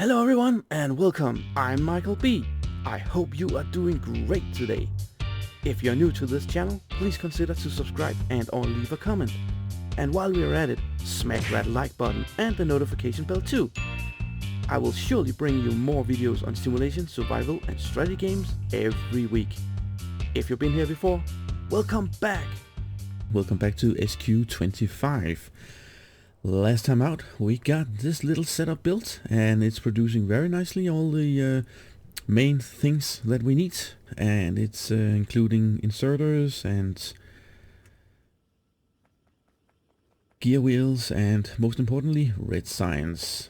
Hello everyone and welcome, I'm Michael B. I hope you are doing great today. If you're new to this channel, please consider to subscribe and or leave a comment. And while we're at it, smash that like button and the notification bell too. I will surely bring you more videos on simulation, survival and strategy games every week. If you've been here before, welcome back! Welcome back to SQ25. Last time out we got this little setup built and it's producing very nicely all the main things that we need, and it's including inserters and gear wheels and most importantly red signs.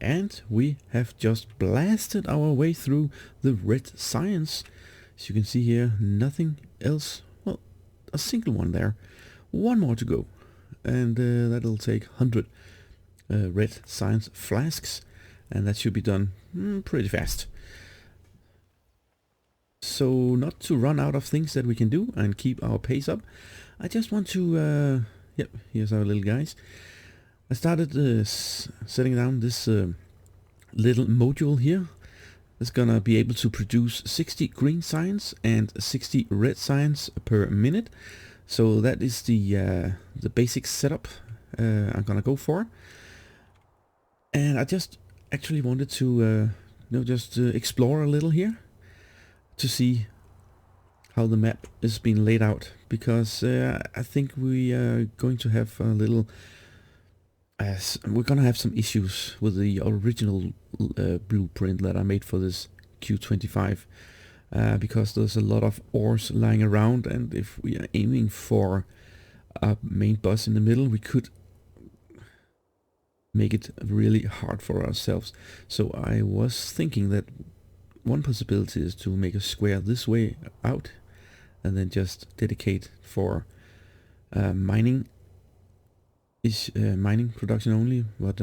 And we have just blasted our way through the red signs. As you can see here, nothing else, well, a single one there, one more to go. And that'll take 100 red science flasks, and that should be done pretty fast. So not to run out of things that we can do and keep our pace up, I just want to, yep, here's our little guys. I started setting down this little module here. It's gonna be able to produce 60 green signs and 60 red signs per minute. So that is the basic setup I'm gonna go for, and I just actually wanted to explore a little here to see how the map is being laid out, because I think we are going to have a little we're gonna have some issues with the original blueprint that I made for this Q25. Because there's a lot of ores lying around, and if we are aiming for a main boss in the middle, we could make it really hard for ourselves. So I was thinking that one possibility is to make a square this way out and then just dedicate for mining production only. But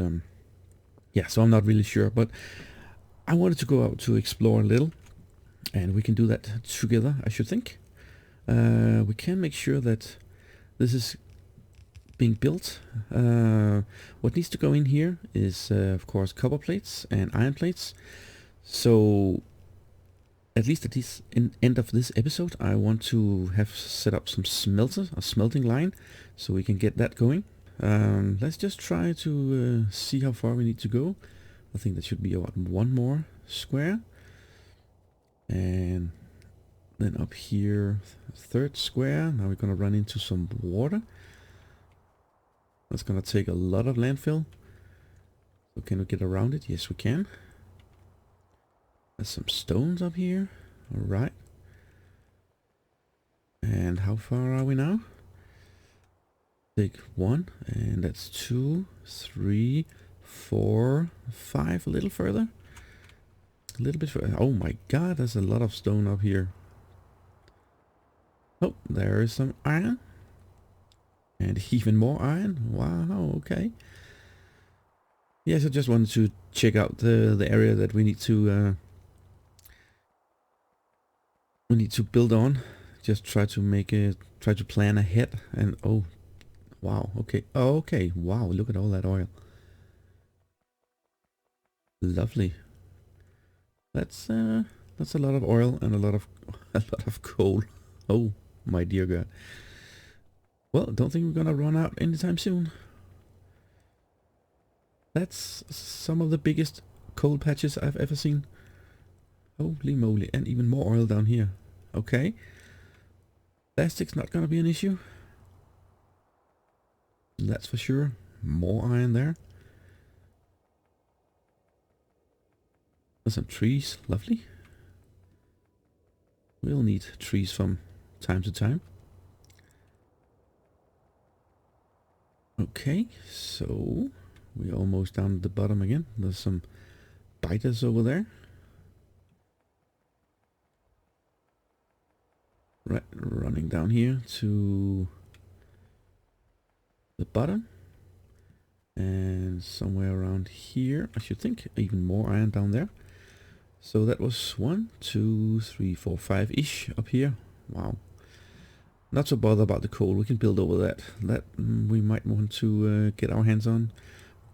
yeah, so I'm not really sure, but I wanted to go out to explore a little. And we can do that together, I should think. We can make sure that this is being built. What needs to go in here is, of course, copper plates and iron plates. So, at least at this end of this episode, I want to have set up some smelters, a smelting line, so we can get that going. Let's just try to see how far we need to go. I think that should be about one more square. And then up here, third square. Now we're gonna run into some water. That's gonna take a lot of landfill. So can we get around it? Yes, we can. There's some stones up here. All right. And how far are we now? Take one, and that's 2, 3, 4, 5. A little further. A little bit further. Oh my god, there's a lot of stone up here. Oh, there is some iron. And even more iron. Wow, okay. Yes, I just wanted to check out the area that we need to build on. Just try to plan ahead. And oh, wow, okay. Oh, okay, wow, look at all that oil. Lovely. That's a lot of oil and a lot of coal. Oh my dear god. Well, don't think we're gonna run out anytime soon. That's some of the biggest coal patches I've ever seen. Holy moly, and even more oil down here. Okay. Plastic's not gonna be an issue. That's for sure. More iron there. Some trees, lovely. We'll need trees from time to time. Okay, so we're almost down at the bottom again. There's some biters over there. Right, running down here to the bottom. And somewhere around here, I should think, even more iron down there. So that was 1, 2, 3, 4, 5-ish up here. Wow. Not so bothered about the coal. We can build over that. That we might want to get our hands on.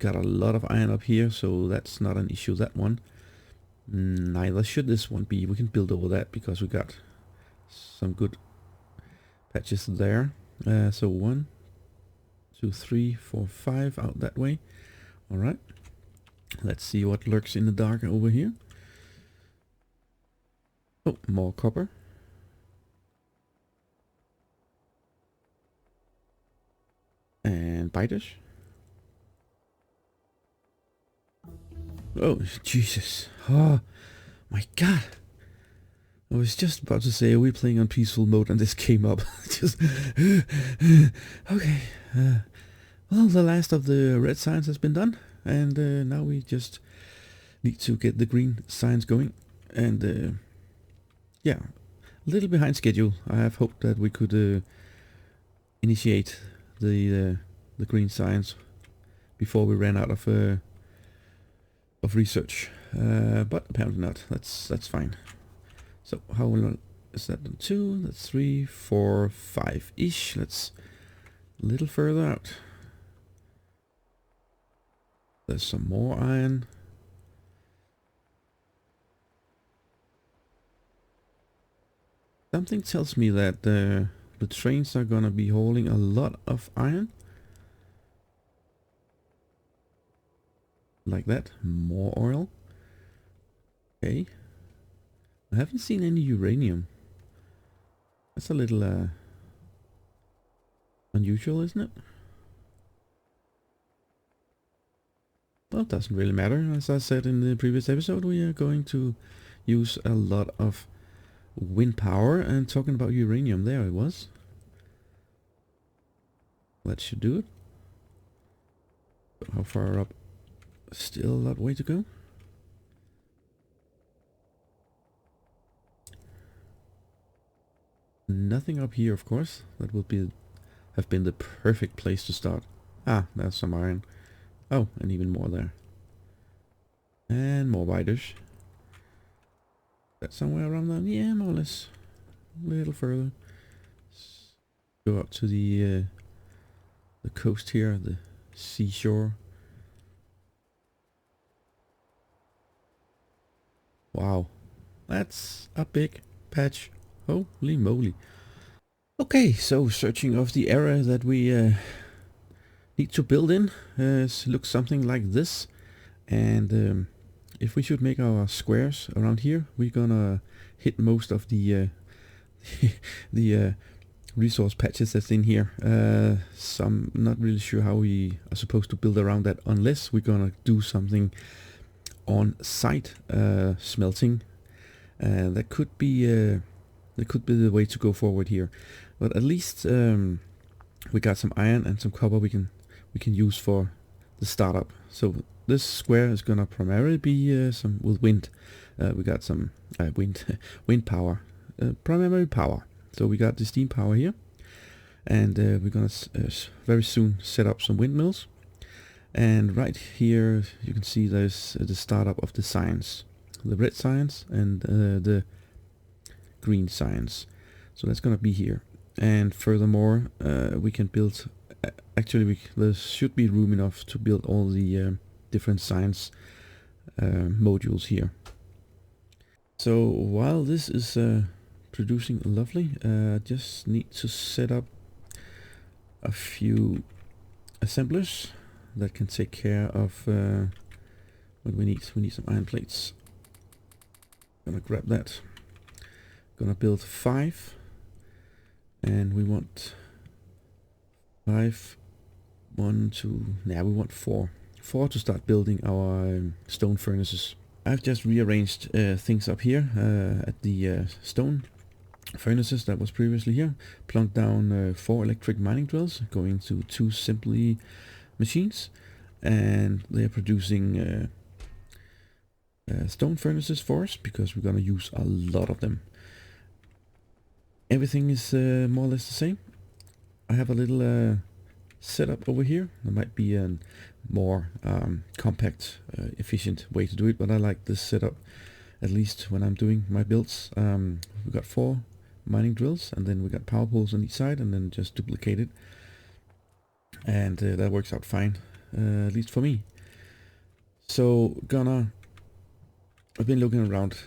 got a lot of iron up here, so that's not an issue, that one. Neither should this one be. We can build over that because we got some good patches there. So 1, 2, 3, 4, 5 out that way. Alright. Let's see what lurks in the dark over here. Oh, more copper. And biters. Oh, Jesus. Oh, my God. I was just about to say, are we playing on peaceful mode? And this came up. Just... okay. Well, the last of the red signs has been done. And now we just need to get the green signs going. And yeah, a little behind schedule. I have hoped that we could initiate the green signs before we ran out of research, but apparently not. That's fine. So how long is that? 2, that's 3, 4, 5 ish. Let's a little further out. There's some more iron. Something tells me that the trains are gonna be hauling a lot of iron. Like that. More oil. Okay. I haven't seen any uranium. That's a little unusual, isn't it? Well, it doesn't really matter. As I said in the previous episode, we are going to use a lot of wind power. And talking about uranium, there it was. That should do it. How far up? Still a lot way to go. Nothing up here, of course. That would have been the perfect place to start. Ah, there's some iron. Oh, and even more there. And more biters. That's somewhere around there. Yeah, more or less. A little further. Let's go up to the coast here, the seashore. Wow, that's a big patch. Holy moly. Okay, so searching of the area that we need to build in looks something like this. And if we should make our squares around here, we're gonna hit most of the the resource patches that's in here. So I'm not really sure how we are supposed to build around that unless we're gonna do something on site smelting. That could be the way to go forward here. But at least we got some iron and some copper we can use for the startup. So this square is gonna primarily be some with wind. We got some wind power, primary power. So we got the steam power here, and we're gonna very soon set up some windmills. And right here you can see there's the startup of the signs, the red signs and the green signs. So that's gonna be here. And furthermore, we can build. Actually, there should be room enough to build all the different signs modules here. So while this is producing lovely, just need to set up a few assemblers that can take care of what we need. We need some iron plates. Gonna grab that. Gonna build 5, and we want 5. 1, 2. Nah, we want 4. 4 to start building our stone furnaces. I've just rearranged things up here at the stone furnaces that was previously here. Plunked down 4 electric mining drills going to 2 simply machines, and they're producing stone furnaces for us because we're gonna use a lot of them. Everything is more or less the same. I have a little setup over here. There might be a more compact, efficient way to do it, but I like this setup at least when I'm doing my builds. We got 4 mining drills, and then we got power poles on each side, and then just duplicate it, and that works out fine. at least for me. So I've been looking around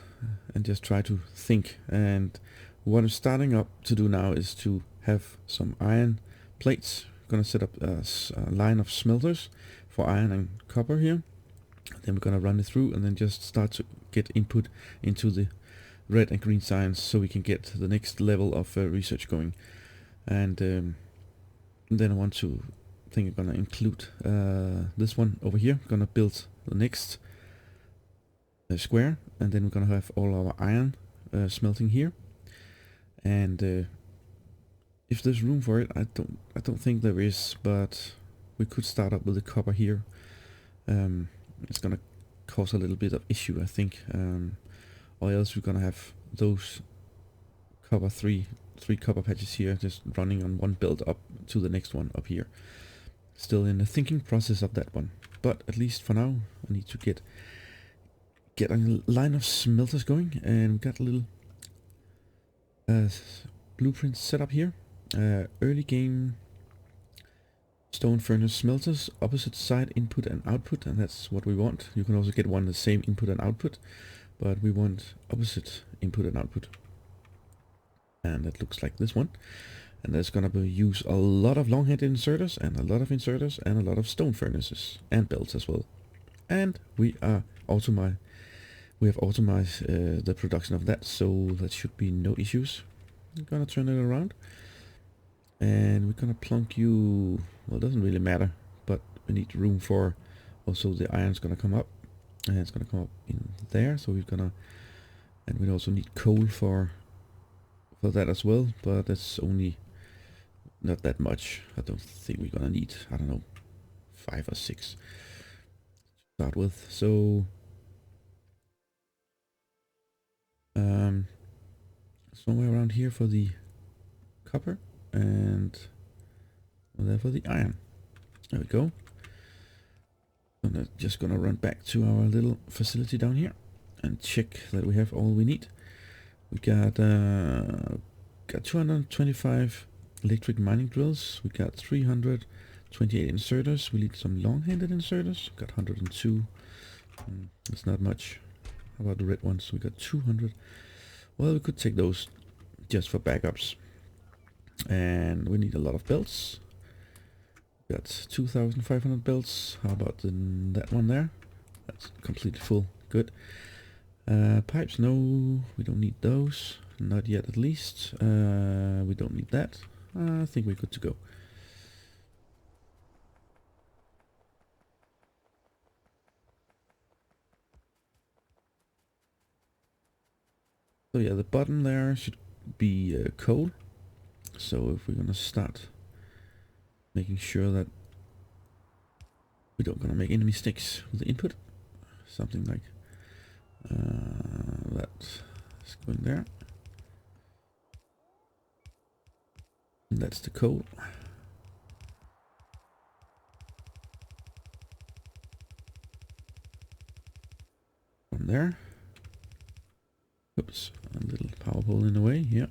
and just try to think, and what I'm starting up to do now is to have some iron plates. Gonna set up a line of smelters for iron and copper here. Then we're gonna run it through and then just start to get input into the red and green science so we can get the next level of research going. And then I think I'm gonna include this one over here. Gonna build the next square, and then we're gonna have all our iron smelting here. And if there's room for it, I don't think there is, but we could start up with the copper here. It's gonna cause a little bit of issue, I think, or else we're gonna have those copper three copper patches here just running on one build up to the next one up here. Still in the thinking process of that one, but at least for now I need to get a line of smelters going, and we got a little blueprint set up here. Early game stone furnace smelters, opposite side input and output, and that's what we want. You can also get one the same input and output, but we want opposite input and output. And it looks like this one. And there's gonna be use a lot of long head inserters and a lot of inserters and a lot of stone furnaces and belts as well. And we have optimized the production of that, so that should be no issues. I'm gonna turn it around, and we're gonna plunk you. Well, it doesn't really matter, but we need room for also the iron's gonna come up, and it's gonna come up in there. So and we also need coal for that as well, but that's only not that much. I don't think we're gonna need, I don't know, 5 or 6 to start with. So somewhere around here for the copper, and there for the iron. There we go. I'm just gonna run back to our little facility down here and check that we have all we need. We got 225 electric mining drills. We got 328 inserters. We need some long-handed inserters. Got 102. That's not much. How about the red ones? We got 200. Well, we could take those just for backups. And we need a lot of belts. We got 2,500 belts. How about that one there? That's completely full. Good. Pipes, no, we don't need those. Not yet, at least. We don't need that. I think we're good to go. So yeah, the bottom there should be coal. So if we're gonna start making sure that we don't gonna make any mistakes with the input, something like that is going there. And that's the coal. From there. Oops, a little power pole in the way. Yeah.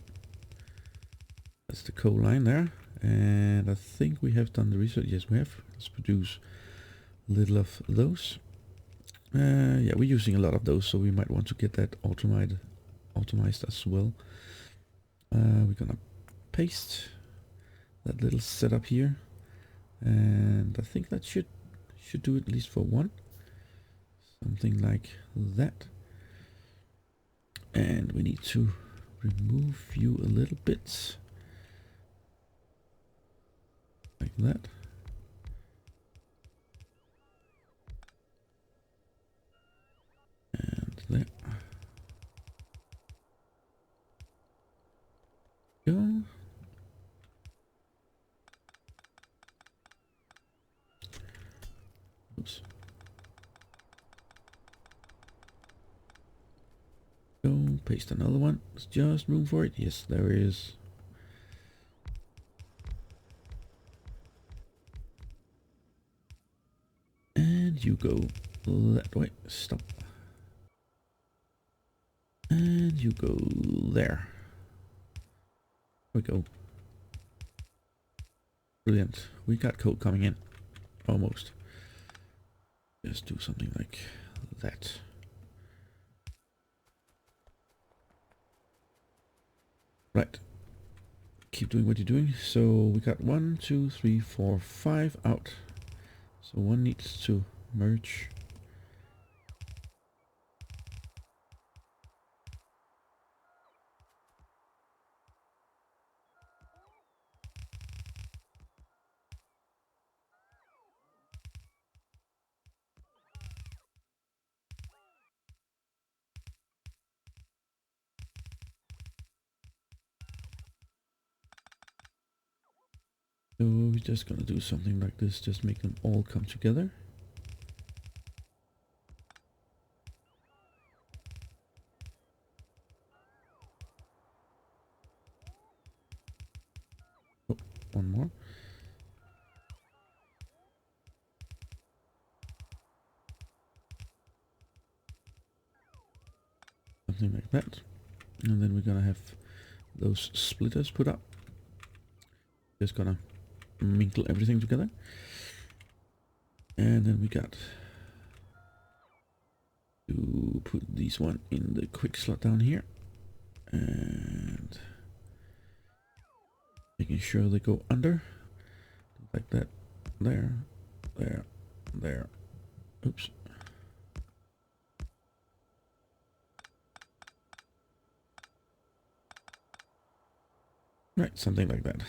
That's the coal line there. And I think we have done the research. Yes, we have. Let's produce a little of those. Yeah, we're using a lot of those, so we might want to get that optimized as well. We're gonna paste that little setup here, and I think that should do it at least for one. Something like that. And we need to remove you a little bit. Like that. And there. Go. Oops. Go, paste another one. There's just room for it. Yes, there is. And you go that way. Stop. And you go there. There we go. Brilliant. We got code coming in. Almost. just do something like that. Right. Keep doing what you're doing. So we got 1, 2, 3, 4, 5 out. So one needs to merge. So we're just gonna do something like this, just make them all come together. Oh, one more. Something like that. And then we're gonna have those splitters put up. Just gonna mingle everything together. And then we got to put this one in the quick slot down here. And making sure they go under. Like that. There. There. There. Oops. Right, something like that.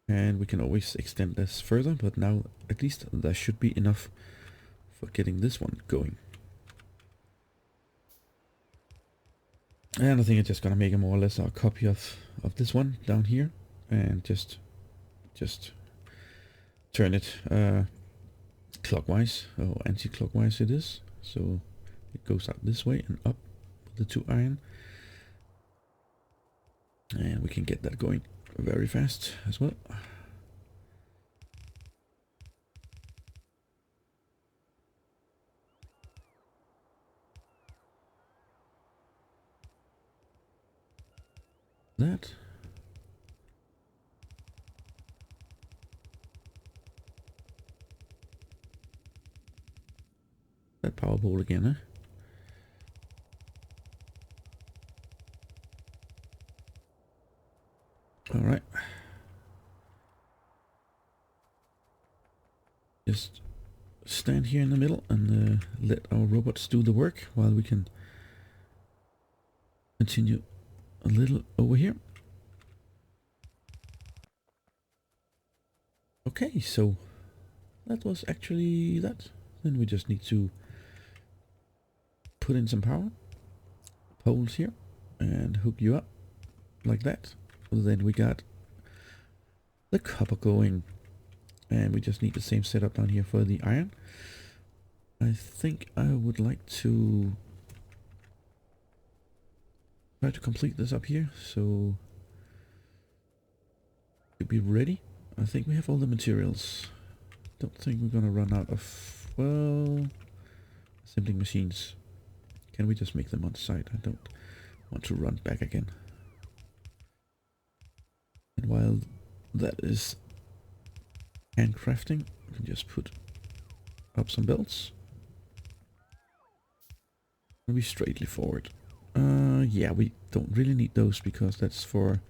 And we can always extend this further, but now at least that should be enough for getting this one going. And I think I'm just gonna make a more or less a copy of this one down here, and just turn it clockwise or anti-clockwise it is, so it goes out this way and up the 2 iron, and we can get that going very fast as well. That. That power pole again, eh? Alright. Just stand here in the middle and let our robots do the work while we can continue a little over here. Okay, so that was actually that. Then we just need to put in some power poles here and hook you up like that. Then we got the copper going, and we just need the same setup down here for the iron. I think I would like to try to complete this up here, so to be ready. I think we have all the materials. Don't think we're gonna run out of, well, assembling machines. Can we just make them on site? I don't want to run back again. And while that is handcrafting, we can just put up some belts. Maybe straightly forward. Yeah, we don't really need those because that's for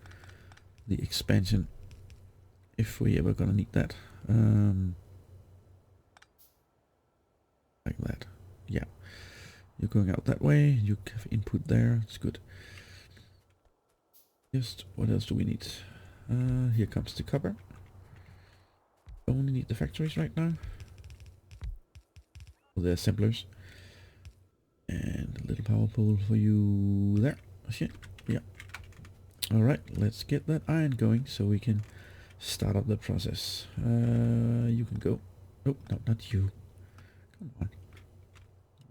the expansion, if we ever gonna need that. Like that. Yeah. You're going out that way, you have input there, it's good. Just, what else do we need? Here comes the copper. Only need the factories right now. The assemblers. And a little power pole for you there. Shit. Yeah. Alright, let's get that iron going so we can start up the process. You can go. Oh, no, not you. Come on.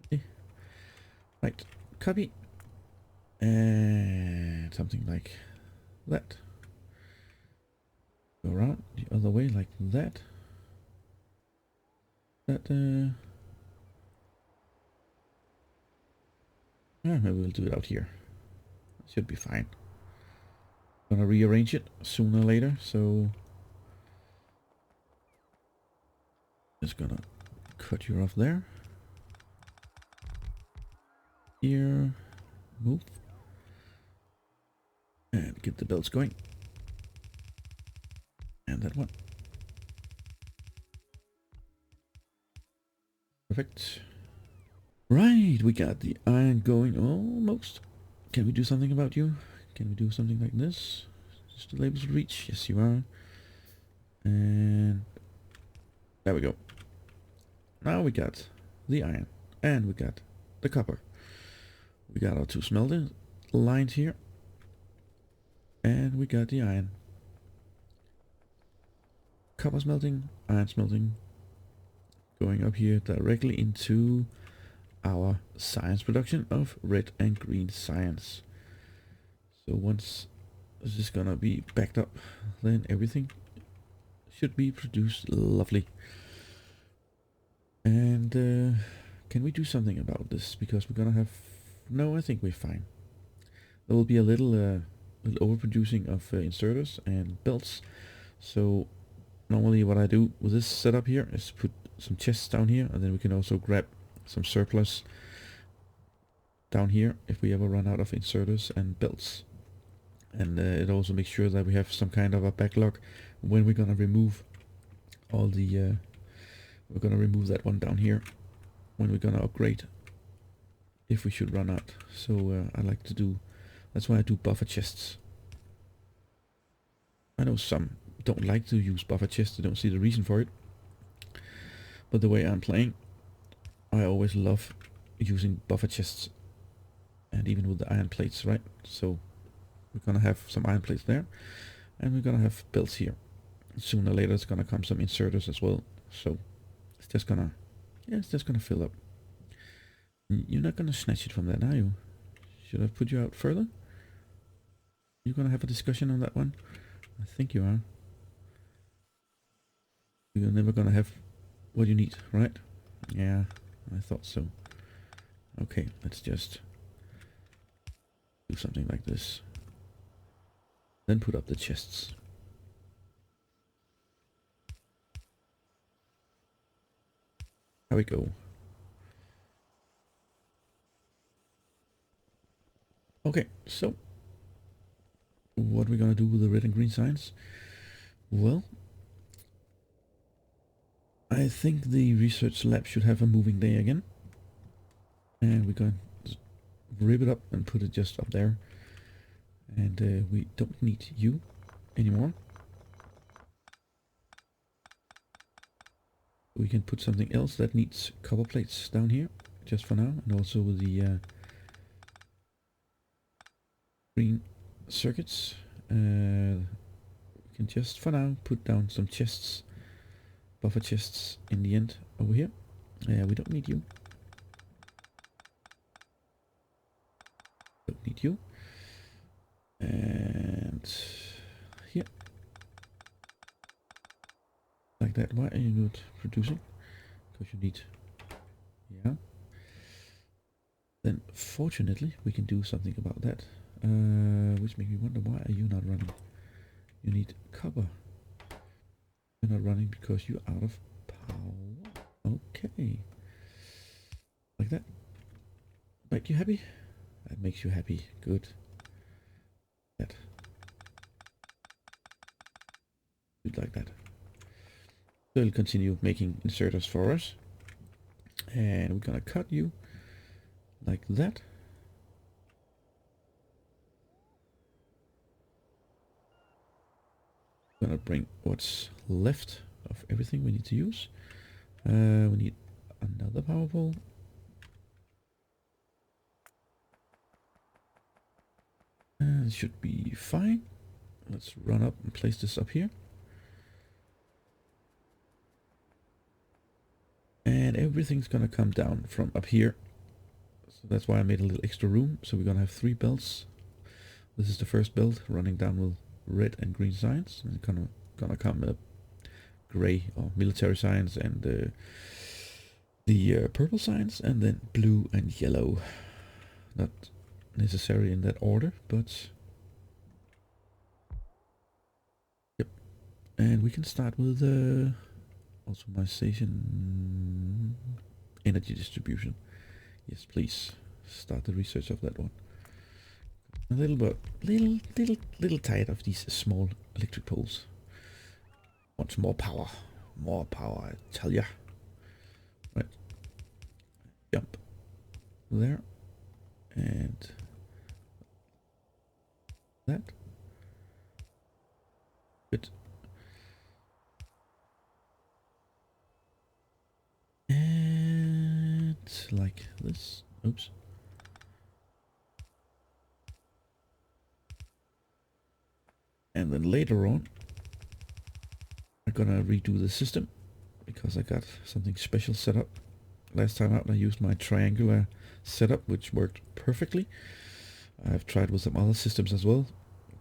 Okay. Right, copy. And something like that. Go around the other way like that. That, yeah, maybe we'll do it out here. Should be fine. Gonna rearrange it sooner or later, so Just gonna cut you off there. Here, move. And get the belts going. And that one. Perfect. Right, we got the iron going almost. Can we do something about you? Can we do something like this? Just the labels reach. Yes, you are. And there we go. Now we got the iron. And we got the copper. We got our 2 smelter lines here. And we got the iron. Copper smelting, iron smelting. Going up here directly into our science production of red and green science. So once this is gonna be backed up, then everything should be produced lovely. And can we do something about this? Because we're gonna have... No, I think we're fine. There will be a little overproducing of inserters and belts. So normally what I do with this setup here is put some chests down here, and then we can also grab some surplus down here if we ever run out of inserters and belts. And it also makes sure that we have some kind of a backlog when we're gonna remove all the we're gonna remove that one down here when we're gonna upgrade if we should run out. So I like to do, that's why I do buffer chests. I know some don't like to use buffer chests, they don't see the reason for it, but the way I'm playing, I always love using buffer chests, and even with the iron plates, right? So we're gonna have some iron plates there, and we're gonna have belts here. Sooner or later it's gonna come some inserters as well, so it's just gonna, yeah, it's just gonna fill up. You're not gonna snatch it from that, are you? Should I put you out further? You're gonna have a discussion on that one? I think you are. You're never gonna have what you need, right? Yeah, I thought so. Okay, let's just do something like this. Then put up the chests. There we go. Okay, so what are we gonna do with the red and green signs? Well, I think the research lab should have a moving day again. And we're going to rip it up and put it just up there. And we don't need you anymore. We can put something else that needs copper plates down here, just for now. And also with the green circuits. We can just for now put down some chests, buffer chests in the end over here. We don't need you. Don't need you. And here. Like that. Why are you not producing? Because you need... Yeah. Then fortunately we can do something about that. Which makes me wonder, why are you not running? You need copper. You're not running because you're out of power. Okay. Like that. Make you happy? That makes you happy. Good. That. Good like that. So it'll continue making inserters for us. And we're gonna cut you like that. Gonna bring what's left of everything we need to use. We need another power pole. It should be fine. Let's run up and place this up here. And everything's gonna come down from up here. So that's why I made a little extra room. So we're gonna have 3 belts. This is the first belt running down with red and green signs. And gonna come gray or military signs, and the purple signs, and then blue and yellow. Not necessarily in that order, but yep. And we can start with Automation, energy distribution. Yes, please start the research of that one. A little tired of these small electric poles. Want more power, I tell ya. Right, jump there, and that. Good. And like this. Oops. And then later on, I'm gonna redo the system because I got something special set up. Last time out I used my triangular setup, which worked perfectly. I've tried with some other systems as well,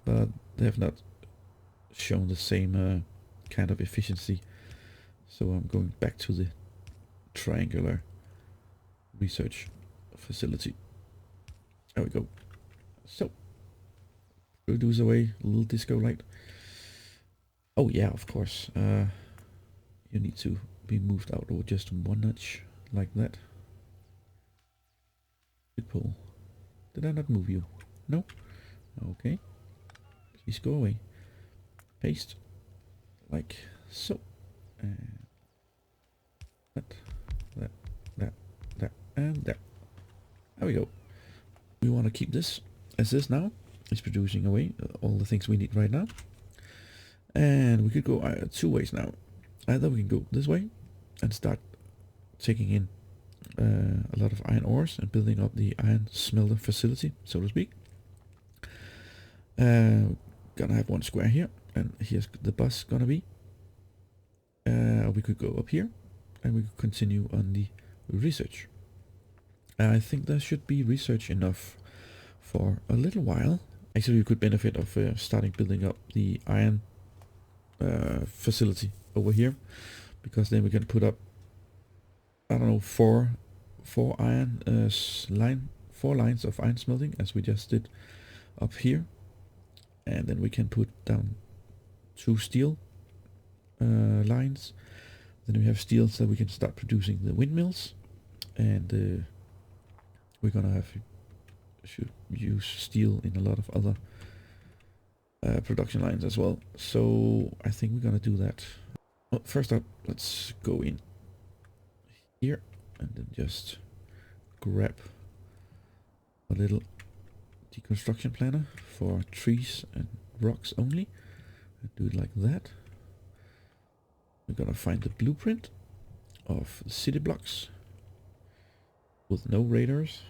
but they have not shown the same kind of efficiency. So I'm going back to the triangular research facility. There we go. So, reduce away a little disco light. Oh yeah, of course. You need to be moved out or just one notch like that. Good pull. Did I not move you? No? Okay. Please go away. Paste. Like so. And that, and there. There we go. We want to keep this as this now. It's producing away all the things we need right now. And we could go two ways now. Either we can go this way and start taking in a lot of iron ores and building up the iron smelter facility, so to speak. Gonna have one square here, and here's the bus gonna be. We could go up here, and we could continue on the research. I think there should be research enough for a little while. Actually, you could benefit of starting building up the iron facility over here, because then we can put up, I don't know, four lines of iron smelting, as we just did up here, and then we can put down 2 steel lines. Then we have steel, so we can start producing the windmills, and we're gonna should use steel in a lot of other production lines as well. So I think we're gonna do that. Well, first up, let's go in here and then just grab a little deconstruction planner for trees and rocks only, and do it like that. We're gonna find the blueprint of the city blocks with no radars,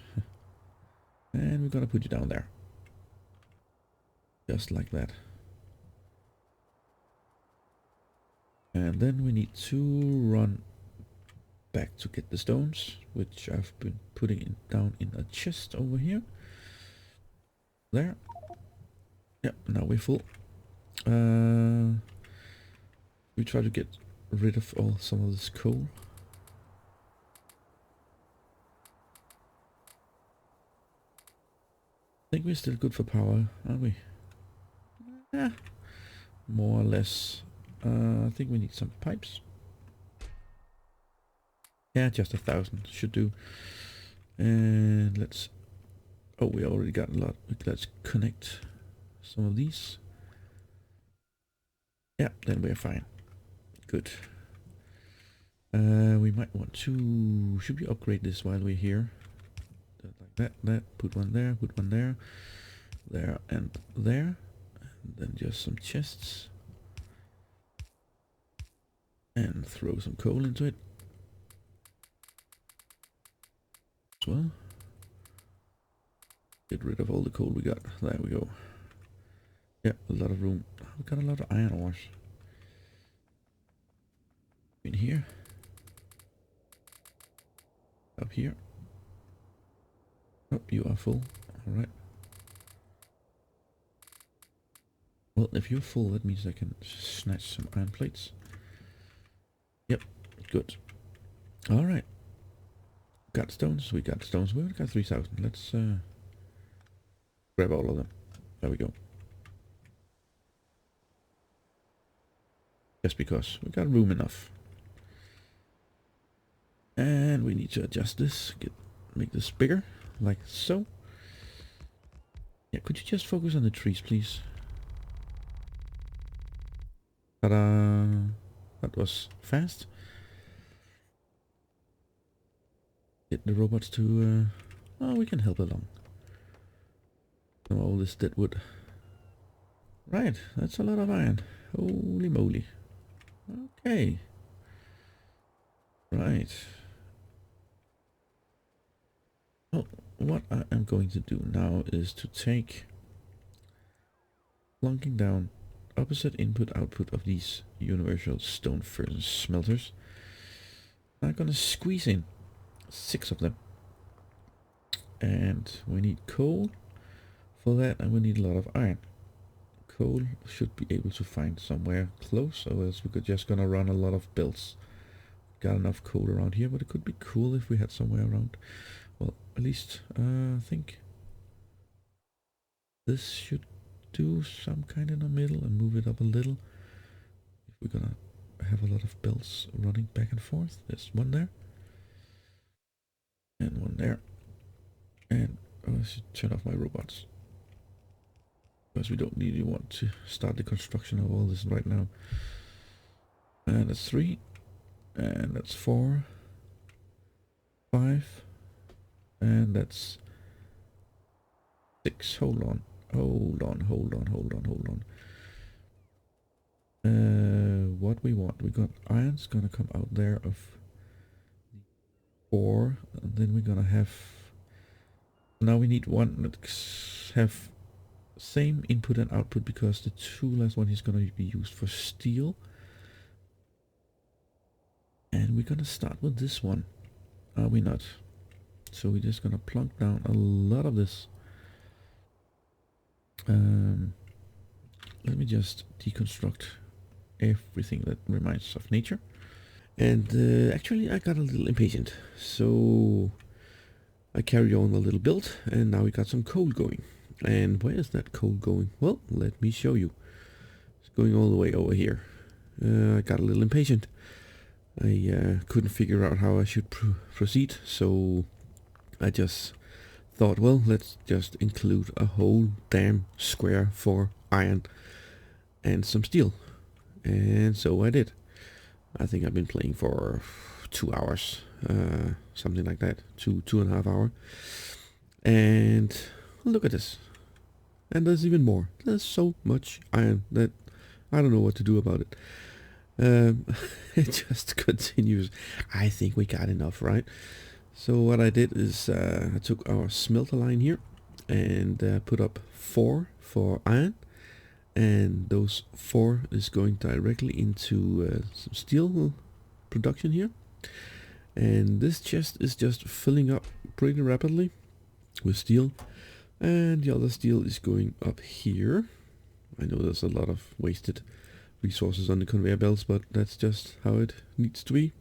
and we're gonna put it down there, just like that. And then we need to run back to get the stones, which I've been putting down in a chest over here. There. Yep, now we're full. We try to get rid of some of this coal. I think we're still good for power, aren't we? Yeah, more or less. I think we need some pipes. Yeah, just 1,000 should do. And let's... Oh, we already got a lot. Let's connect some of these. Yeah, then we're fine. Good. We might want to... Should we upgrade this while we're here? Like that. Put one there, put one there. There and there. And then just some chests. And throw some coal into it as well. Get rid of all the coal we got. There we go. Yeah, a lot of room. We got a lot of iron ores in here. Up here. Oh, you are full. Alright. Well, if you're full, that means I can snatch some iron plates. Yep, good. Alright. Got stones. We got stones. We got 3,000. Let's grab all of them. There we go. Just because we got room enough. And we need to adjust this, make this bigger, like so. Yeah, could you just focus on the trees, please? Ta-da! That was fast. Get the robots to... oh, we can help along. Oh, all this dead wood. Right, that's a lot of iron. Holy moly. Okay. Right. Oh, what I am going to do now is to take... plunking down opposite input output of these universal stone furnace smelters. I'm gonna squeeze in 6 of them. And we need coal for that, and we need a lot of iron. Coal should be able to find somewhere close, or else we're just gonna run a lot of belts. Got enough coal around here, but it could be cool if we had somewhere around. Well, at least I think this should do some kind in the middle and move it up a little. If we're gonna have a lot of belts running back and forth. There's one there. And one there. And I should turn off my robots, because we don't really want to start the construction of all this right now. And that's 3. And that's 4. 5. And that's 6. Hold on. What we want, we got iron's gonna come out there of 4, and then we're gonna have, now we need one that have same input and output, because the 2 last one is gonna be used for steel. And we're gonna start with this one, are we not? So we're just gonna plunk down a lot of this. Let me just deconstruct everything that reminds of nature. And actually I got a little impatient, so I carry on a little build, and now we got some coal going. And where is that coal going? Well, let me show you. It's going all the way over here. I got a little impatient. I couldn't figure out how I should proceed, so I just thought, well, let's just include a whole damn square for iron and some steel. And so I did. I think I've been playing for 2 hours, something like that, 2.5 hours. And look at this. And there's even more. There's so much iron that I don't know what to do about it. It just continues. I think we got enough, right? So what I did is I took our smelter line here and put up 4 for iron, and those 4 is going directly into some steel production here. And this chest is just filling up pretty rapidly with steel, and the other steel is going up here. I know there's a lot of wasted resources on the conveyor belts, but that's just how it needs to be.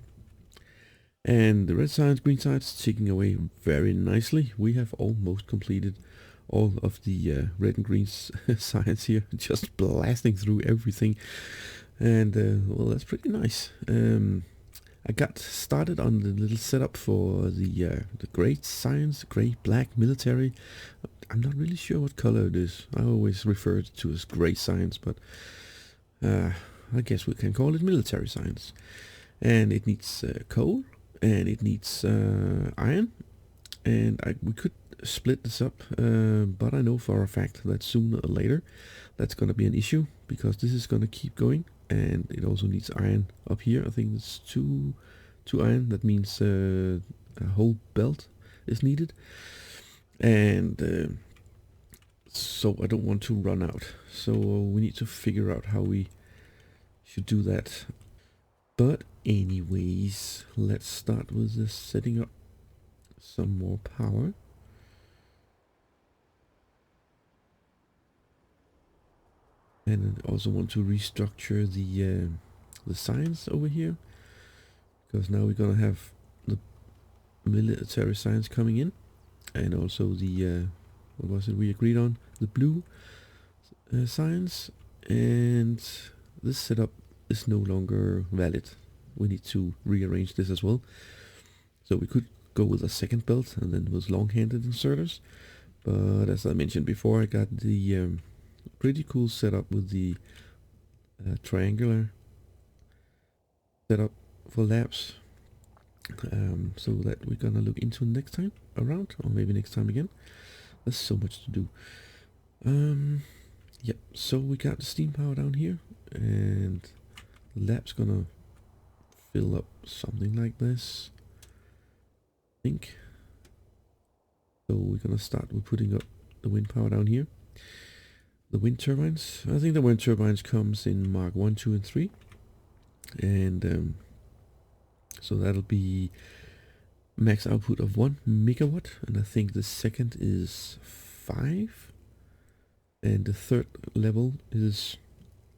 And the red signs, green signs ticking away very nicely. We have almost completed all of the red and green signs here, just blasting through everything. And well, that's pretty nice. I got started on the little setup for the gray signs, gray, black, military. I'm not really sure what color it is. I always refer to as gray signs, but I guess we can call it military signs. And it needs coal, and it needs iron, and we could split this up, but I know for a fact that sooner or later that's going to be an issue, because this is going to keep going, and it also needs iron up here. I think it's two iron. That means a whole belt is needed, and so I don't want to run out, so we need to figure out how we should do that. But anyways, let's start with this, setting up some more power. And I also want to restructure the signs over here, because now we're gonna have the military signs coming in, and also the what was it we agreed on? The blue signs. And this setup is no longer valid. We need to rearrange this as well. So we could go with a second belt and then with long-handed inserters. But as I mentioned before, I got the pretty cool setup with the triangular setup for labs. So that we're gonna look into next time around, or maybe next time again. There's so much to do. Yep, so we got the steam power down here, and the lab's gonna fill up something like this, I think. So we're gonna start with putting up the wind power down here. The wind turbines, I think the wind turbines comes in Mark 1, 2 and 3. And so that'll be max output of 1 megawatt, and I think the second is 5, and the third level is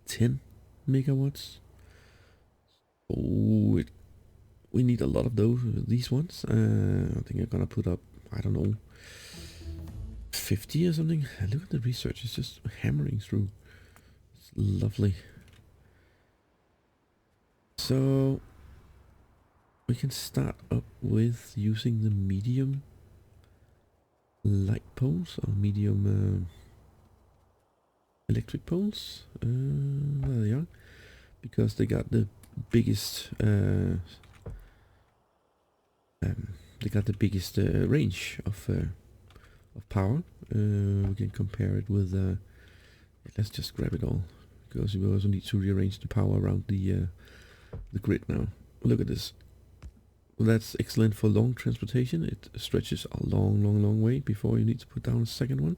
10 megawatts. Oh, we need a lot of these ones. I think I'm gonna put up, I don't know, 50 or something. Look at the research, it's just hammering through. It's lovely. So we can start up with using the medium light poles, or medium electric poles. There they are, because they got the biggest range of power. We can compare it with let's just grab it all, because we also need to rearrange the power around the grid now. Look at this. Well, that's excellent for long transportation. It stretches a long way before you need to put down a second one.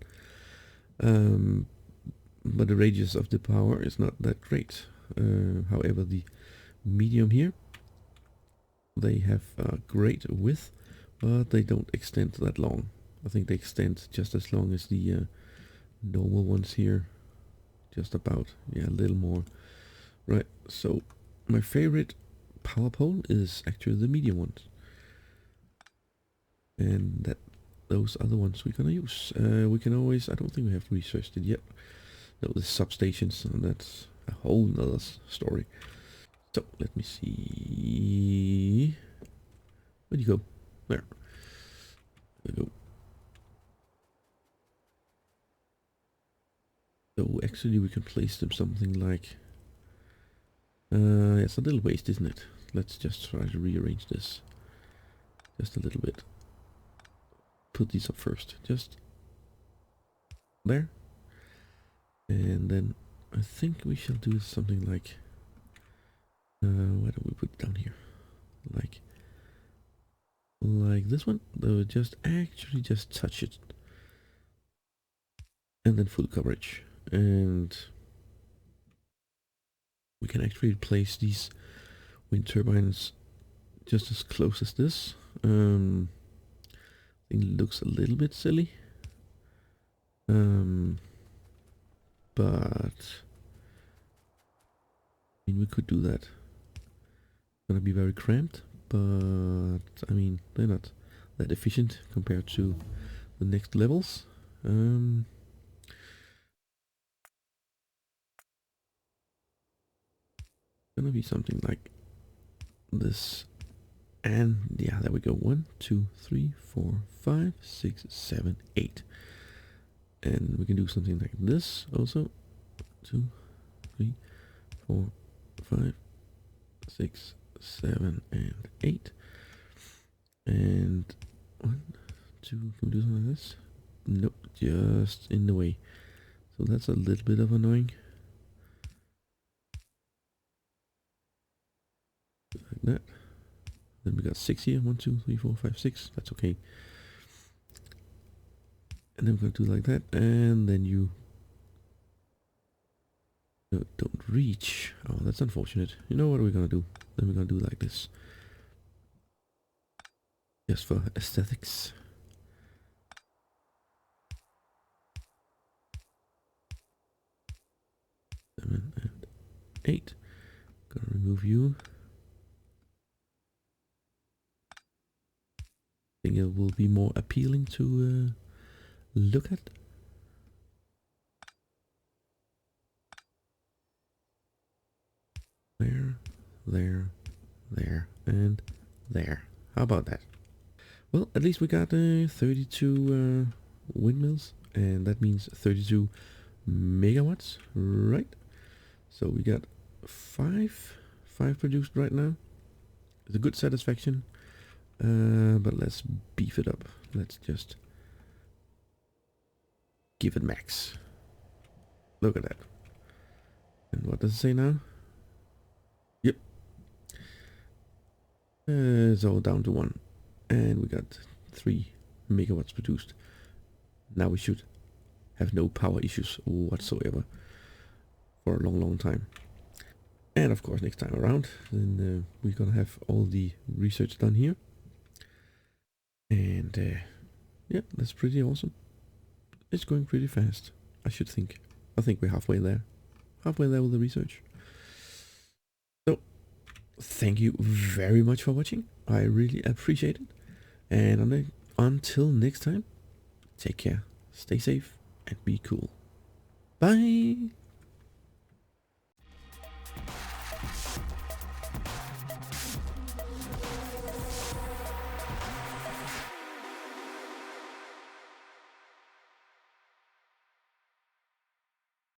But the radius of the power is not that great. However, the medium here, they have a great width, but they don't extend that long. I think they extend just as long as the normal ones here. Just about, yeah, a little more. Right, so my favorite power pole is actually the medium ones. And those are the ones we're gonna use. We can always, I don't think we have researched it yet. No, the substations, and that's a whole nother story. So let me see. Where'd you go? There. There we go. So actually we can place them something like it's a little waste, isn't it? Let's just try to rearrange this just a little bit. Put these up first, just there. And then I think we shall do something like why don't we put it down here? Like this one. Though just touch it. And then full coverage. And we can actually place these wind turbines just as close as this. I think it looks a little bit silly. But I mean, we could do that. It's gonna be very cramped, but I mean, they're not that efficient compared to the next levels. Gonna be something like this. And yeah, there we go. 1, 2, 3, 4, 5, 6, 7, 8. And we can do something like this also. 2, 3, 4, 5, 6, 7, and 8. And 1, 2, can we do something like this? Nope, just in the way. So that's a little bit of annoying. Like that. Then we got 6 here. 1, 2, 3, 4, 5, 6. That's okay. And then we're gonna do like that, and then you don't reach. Oh, that's unfortunate. You know what we're gonna do? Then we're gonna do like this, just for aesthetics. 7 and 8. Gonna remove you. I think it will be more appealing to look at. There, and there. How about that? Well, at least we got 32 windmills, and that means 32 megawatts, right? So we got five produced right now. It's a good satisfaction, but let's beef it up. Let's just give it max. Look at that. And what does it say now? Yep. It's all down to 1. And we got 3 megawatts produced. Now we should have no power issues whatsoever for a long time. And of course next time around, then we're gonna have all the research done here. And yeah, that's pretty awesome. It's going pretty fast, I should think. I think we're halfway there. Halfway there with the research. So, thank you very much for watching. I really appreciate it. And until next time, take care, stay safe, and be cool. Bye!